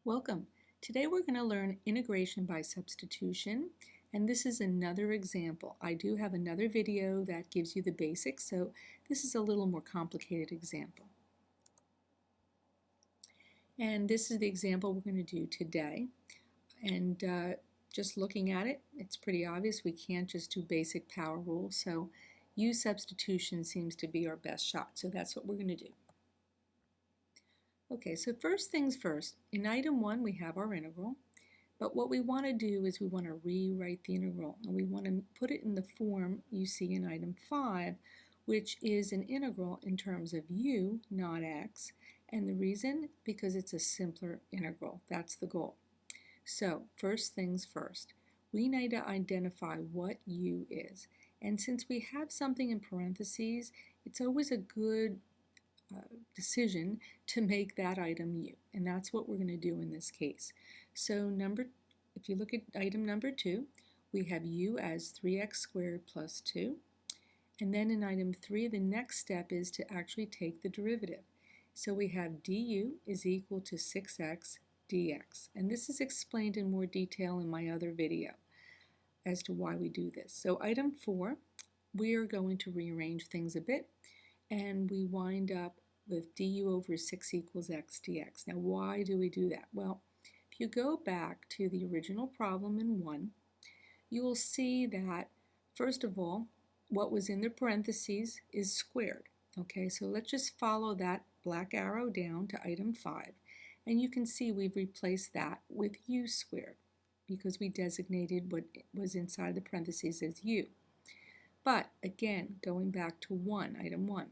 Welcome. Today we're going to learn integration by substitution, and this is another example. I do have another video that gives you the basics, so this is a little more complicated example. And this is the example we're going to do today. And just looking at it, it's pretty obvious we can't just do basic power rules, so use substitution seems to be our best shot, so that's what we're going to do. Okay, so first things first, in item 1 we have our integral, but what we want to do is we want to rewrite the integral, and we want to put it in the form you see in item 5, which is an integral in terms of u, not x, and the reason, because it's a simpler integral. That's the goal. So, first things first, we need to identify what u is, and since we have something in parentheses, it's always a good decision to make that item u, and that's what we're going to do in this case. So if you look at item number 2, we have u as 3x squared plus 2, and then in item 3 the next step is to actually take the derivative. So we have du is equal to 6x dx, and this is explained in more detail in my other video as to why we do this. So item 4, we are going to rearrange things a bit, and we wind up with du over 6 equals x dx. Now why do we do that? Well, if you go back to the original problem in 1, you will see that first of all what was in the parentheses is squared. Okay, so let's just follow that black arrow down to item 5, and you can see we've replaced that with u squared because we designated what was inside the parentheses as u. But again, going back to item 1,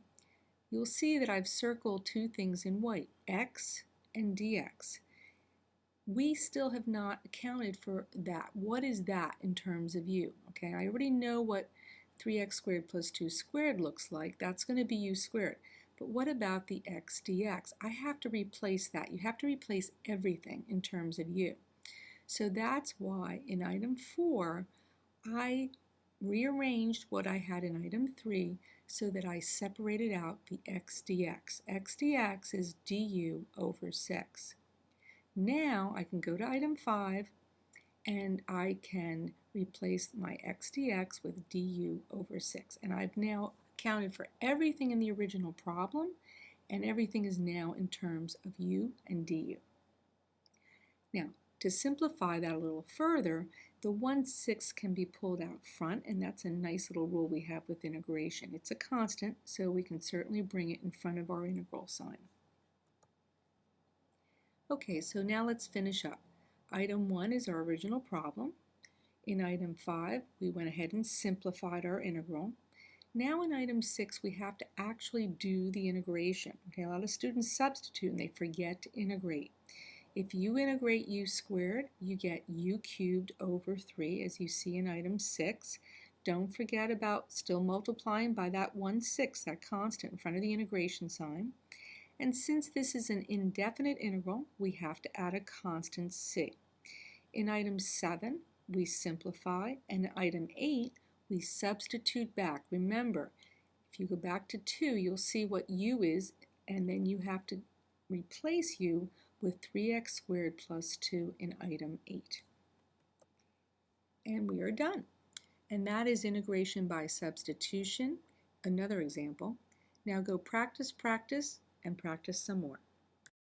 you'll see that I've circled two things in white, x and dx. We still have not accounted for that. What is that in terms of u? Okay, I already know what 3x squared plus 2 squared looks like. That's going to be u squared. But what about the x dx? I have to replace that. You have to replace everything in terms of u. So that's why in item 4, I rearranged what I had in item 3 so that I separated out the x dx. X dx is du over 6. Now I can go to item 5 and I can replace my x dx with du over 6. And I've now accounted for everything in the original problem, and everything is now in terms of u and du. Now, to simplify that a little further, the 1/6 can be pulled out front, and that's a nice little rule we have with integration. It's a constant, so we can certainly bring it in front of our integral sign. Okay, so now let's finish up. Item 1 is our original problem. In item 5, we went ahead and simplified our integral. Now in item 6, we have to actually do the integration. Okay, a lot of students substitute and they forget to integrate. If you integrate u squared, you get u cubed over 3, as you see in item 6. Don't forget about still multiplying by that 1/6, that constant in front of the integration sign. And since this is an indefinite integral, we have to add a constant c. In item 7, we simplify, and in item 8, we substitute back. Remember, if you go back to 2, you'll see what u is, and then you have to replace u with 3x squared plus 2 in item 8. And we are done. And that is integration by substitution, another example. Now go practice, practice, and practice some more.